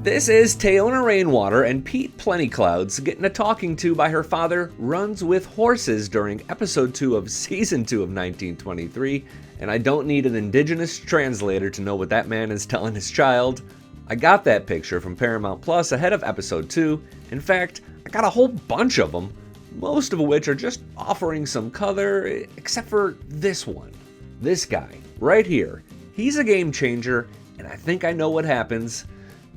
This is Tayona Rainwater and Pete Plentyclouds getting a talking to by her father runs with horses during episode 2 of season 2 of 1923, and I don't need an indigenous translator to know what that man is telling his child. I got that picture from Paramount Plus ahead of episode 2. In fact, I got a whole bunch of them, most of which are just offering some color, except for this one. This guy, right here. He's a game changer, and I think I know what happens.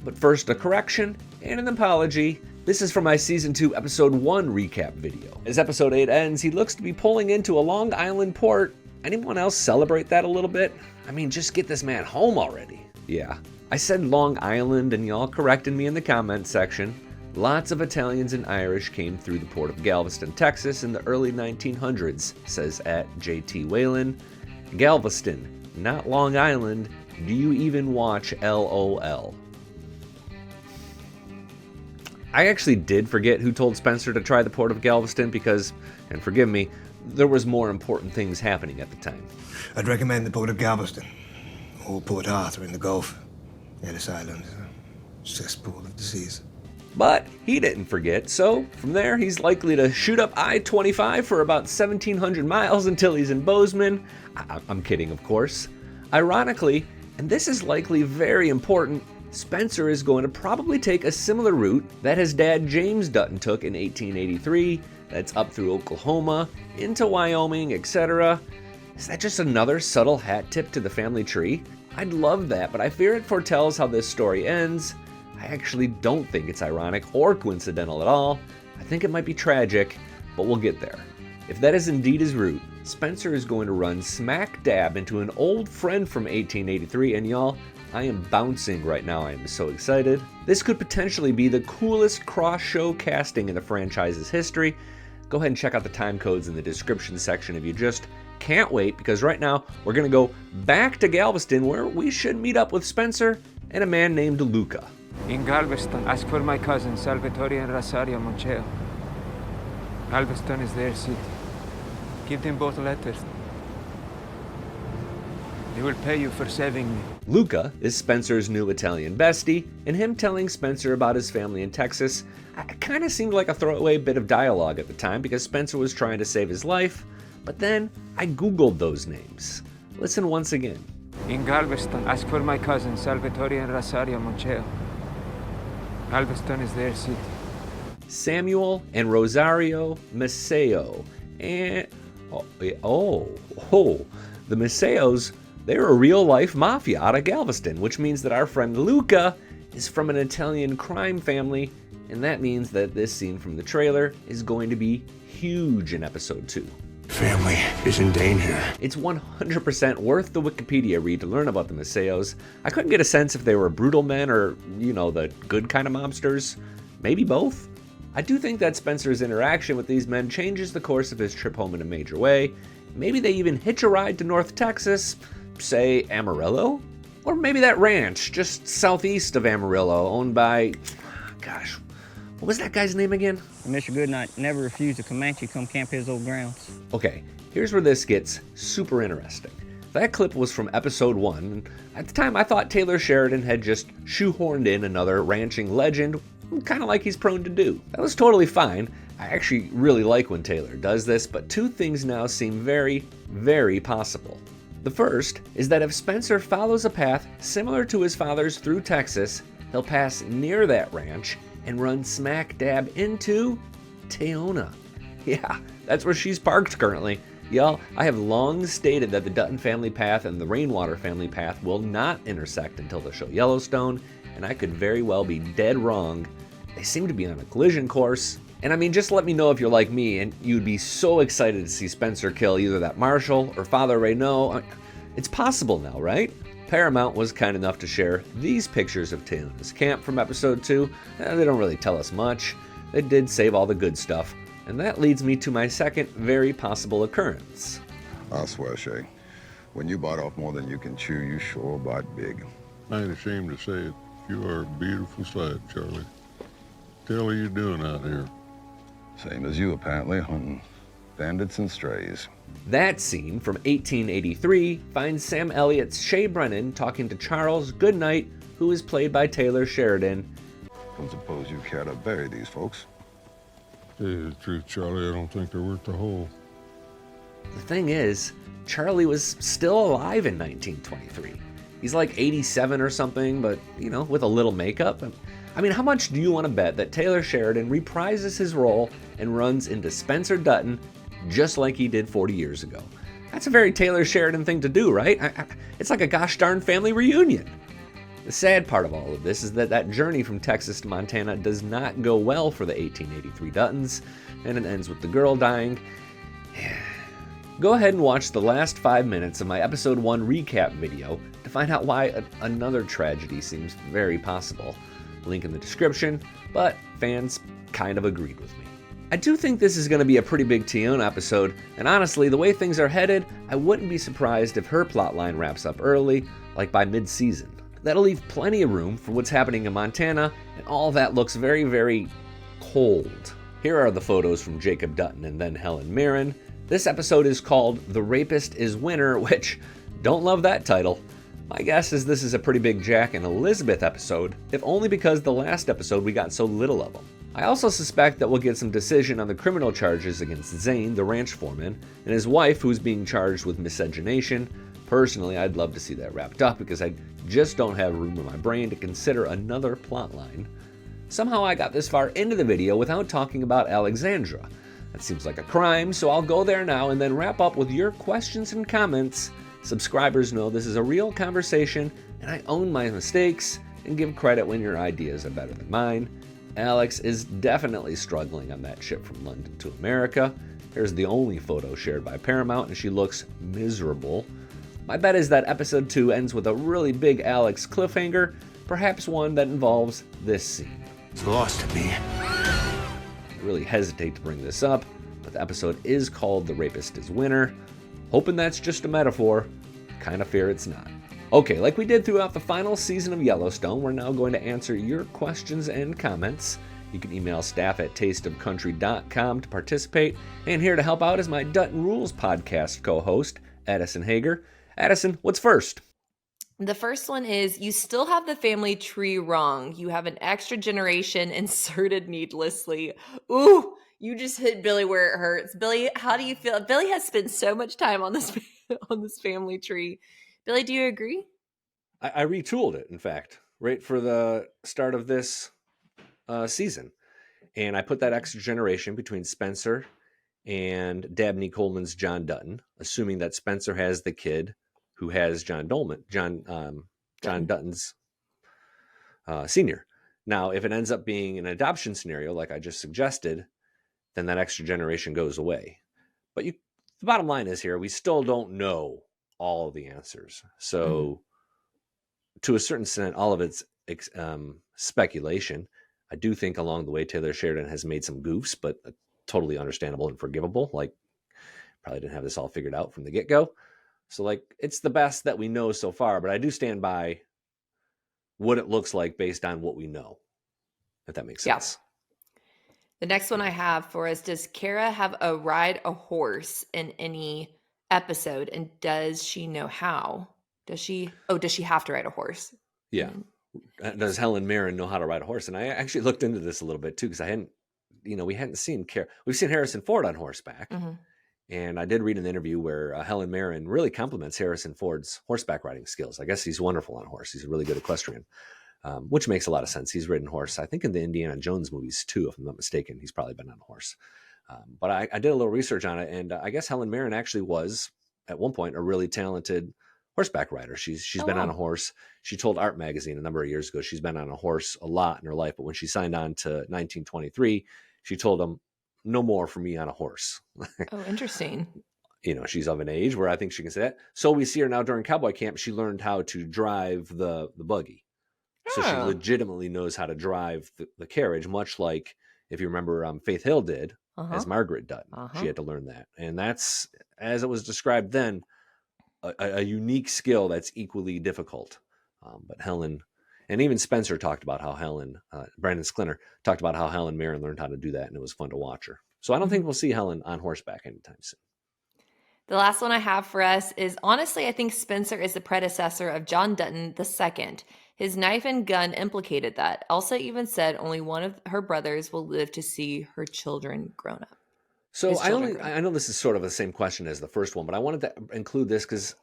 But first, a correction and an apology. This is from my Season 2 Episode 1 recap video. As Episode 8 ends, he looks to be pulling into a Long Island port. Anyone else celebrate that a little bit? I mean, just get this man home already. Yeah, I said Long Island and y'all corrected me in the comments section. Lots of Italians and Irish came through the port of Galveston, Texas in the early 1900s, says @JT Whalen. Galveston, not Long Island. Do you even watch LOL? I actually did forget who told Spencer to try the port of Galveston because, and forgive me, there was more important things happening at the time. I'd recommend the port of Galveston, or Port Arthur in the Gulf. Ellis Island is a cesspool of disease. But he didn't forget, so from there he's likely to shoot up I-25 for about 1,700 miles until he's in Bozeman. I'm kidding, of course. Ironically, and this is likely very important, Spencer is going to probably take a similar route that his dad James Dutton took in 1883, that's up through Oklahoma, into Wyoming, etc. Is that just another subtle hat tip to the family tree? I'd love that, but I fear it foretells how this story ends. I actually don't think it's ironic or coincidental at all. I think it might be tragic, but we'll get there. If that is indeed his route, Spencer is going to run smack dab into an old friend from 1883, and y'all, I am bouncing right now. I am so excited. This could potentially be the coolest cross-show casting in the franchise's history. Go ahead and check out the time codes in the description section if you just can't wait, because right now we're going to go back to Galveston where we should meet up with Spencer and a man named Luca. In Galveston, ask for my cousins Salvatore and Rosario Moncheo. Galveston is their city. Give them both letters. They will pay you for saving me. Luca is Spencer's new Italian bestie, and him telling Spencer about his family in Texas kind of seemed like a throwaway bit of dialogue at the time because Spencer was trying to save his life, but then I googled those names. Listen once again. In Galveston, ask for my cousins Salvatore and Rosario Moncheo. Galveston is their city. Samuel and Rosario Maceo. And the Maceos, they're a real-life mafia out of Galveston, which means that our friend Luca is from an Italian crime family, and that means that this scene from the trailer is going to be huge in episode 2. Family is in danger. It's 100% worth the Wikipedia read to learn about the Maceos. I couldn't get a sense if they were brutal men or, the good kind of mobsters. Maybe both. I do think that Spencer's interaction with these men changes the course of his trip home in a major way. Maybe they even hitch a ride to North Texas, say Amarillo? Or maybe that ranch just southeast of Amarillo owned by, what was that guy's name again? Mr. Goodnight never refused a Comanche come camp his old grounds. Okay, here's where this gets super interesting. That clip was from episode 1, and at the time I thought Taylor Sheridan had just shoehorned in another ranching legend, kind of like he's prone to do. That was totally fine. I actually really like when Taylor does this, but two things now seem very, very possible. The first is that if Spencer follows a path similar to his father's through Texas, he'll pass near that ranch and run smack dab into Tayona. Yeah, that's where she's parked currently. Y'all, I have long stated that the Dutton family path and the Rainwater family path will not intersect until the show Yellowstone, and I could very well be dead wrong. They seem to be on a collision course. And I mean, just let me know if you're like me and you'd be so excited to see Spencer kill either that marshal or Father Reynaud. It's possible now, right? Paramount was kind enough to share these pictures of Tayona's camp from episode 2. They don't really tell us much. They did save all the good stuff. And that leads me to my second very possible occurrence. I swear, Shay, when you bite off more than you can chew, you sure bite big. I ain't ashamed to say it. You are a beautiful sight, Charlie. What the hell are you doing out here? Same as you, apparently, hunting bandits and strays. That scene from 1883 finds Sam Elliott's Shay Brennan talking to Charles Goodnight, who is played by Taylor Sheridan, Don't suppose you care to bury these folks? To tell you the truth, Charlie, I don't think they're worth the hole. The thing is, Charlie was still alive in 1923. He's like 87 or something, but, with a little makeup. I mean, how much do you want to bet that Taylor Sheridan reprises his role and runs into Spencer Dutton just like he did 40 years ago? That's a very Taylor Sheridan thing to do, right? It's like a gosh darn family reunion. The sad part of all of this is that journey from Texas to Montana does not go well for the 1883 Duttons, and it ends with the girl dying. Go ahead and watch the last 5 minutes of my episode 1 recap video to find out why another tragedy seems very possible. Link in the description, but fans kind of agreed with me. I do think this is going to be a pretty big Tiona episode, and honestly, the way things are headed, I wouldn't be surprised if her plotline wraps up early, like by mid-season. That'll leave plenty of room for what's happening in Montana, and all that looks very, very cold. Here are the photos from Jacob Dutton and then Helen Mirren. This episode is called The Rapist is Winner, which, don't love that title. My guess is this is a pretty big Jack and Elizabeth episode, if only because the last episode we got so little of them. I also suspect that we'll get some decision on the criminal charges against Zane, the ranch foreman, and his wife, who's being charged with miscegenation. Personally, I'd love to see that wrapped up because I just don't have room in my brain to consider another plotline. Somehow I got this far into the video without talking about Alexandra. That seems like a crime, so I'll go there now and then wrap up with your questions and comments. Subscribers know this is a real conversation, and I own my mistakes and give credit when your ideas are better than mine. Alex is definitely struggling on that ship from London to America. Here's the only photo shared by Paramount, and she looks miserable. My bet is that episode 2 ends with a really big Alex cliffhanger, perhaps one that involves this scene. It's lost to me. I really hesitate to bring this up, but the episode is called The Rapist is Winner. Hoping that's just a metaphor. Kind of fear it's not. Okay, like we did throughout the final season of Yellowstone, we're now going to answer your questions and comments. You can email staff@tasteofcountry.com to participate. And here to help out is my Dutton Rules podcast co-host, Adison Haager. Adison, what's first? The first one is, you still have the family tree wrong. You have an extra generation inserted needlessly. Ooh, you just hit Billy where it hurts. Billy, how do you feel? Billy has spent so much time on this family tree. Billy, do you agree? I retooled it, in fact, right for the start of this season. And I put that extra generation between Spencer and Dabney Coleman's John Dutton, assuming that Spencer has the kid who has John Dutton's senior. Now, if it ends up being an adoption scenario, like I just suggested, then that extra generation goes away. But the bottom line is here, we still don't know all of the answers. So to a certain extent, all of it's speculation. I do think along the way, Taylor Sheridan has made some goofs, but totally understandable and forgivable. Like, probably didn't have this all figured out from the get-go. So, it's the best that we know so far, but I do stand by what it looks like based on what we know, if that makes sense. The next one I have for us, does Kara have ride a horse in any episode, and does she know how? Does she have to ride a horse? Yeah. Does Helen Mirren know how to ride a horse? And I actually looked into this a little bit too, because we hadn't seen Kara. We've seen Harrison Ford on horseback. Mm-hmm. And I did read an interview where Helen Mirren really compliments Harrison Ford's horseback riding skills. I guess he's wonderful on a horse. He's a really good equestrian, which makes a lot of sense. He's ridden horse, I think, in the Indiana Jones movies too, if I'm not mistaken. He's probably been on a horse. But I did a little research on it, and I guess Helen Mirren actually was, at one point, a really talented horseback rider. She's been on a horse. She told Art Magazine a number of years ago she's been on a horse a lot in her life, but when she signed on to 1923, she told them, no more for me on a horse. Oh, interesting. She's of an age where I think she can say that. So we see her now during cowboy camp. She learned how to drive the buggy. So she legitimately knows how to drive the carriage, much like, if you remember, Faith Hill did as Margaret Dutton. She had to learn that. And that's, as it was described then, a unique skill that's equally difficult. But Helen, and even Spencer talked about how Brandon Sklinner talked about how Helen Mirren learned how to do that, and it was fun to watch her. So I don't think we'll see Helen on horseback anytime soon. The last one I have for us is, honestly, I think Spencer is the predecessor of John Dutton II. His knife and gun implicated that. Elsa even said only one of her brothers will live to see her children grown up. So His children grown up. I know this is sort of the same question as the first one, but I wanted to include this because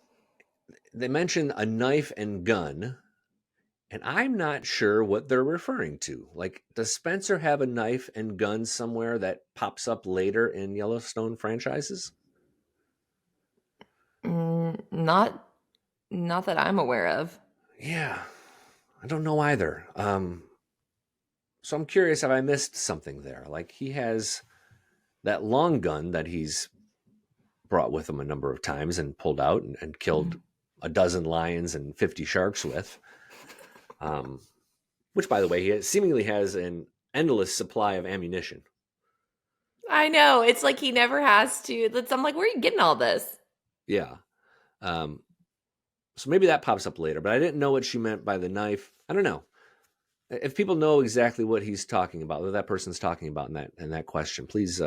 they mention a knife and gun, and I'm not sure what they're referring to. Like, does Spencer have a knife and gun somewhere that pops up later in Yellowstone franchises? Not that I'm aware of. Yeah, I don't know either. So I'm curious if I missed something there. Like, he has that long gun that he's brought with him a number of times and pulled out and killed a dozen lions and 50 sharks with. Which, by the way, he seemingly has an endless supply of ammunition. I know. It's like he never has to. I'm like, where are you getting all this? Yeah. So maybe that pops up later, but I didn't know what she meant by the knife. I don't know. If people know exactly what he's talking about, what that person's talking about in that question, please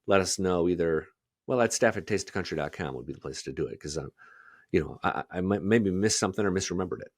let us know either. Well, at staff@tasteofcountry.com would be the place to do it because, I might maybe missed something or misremembered it.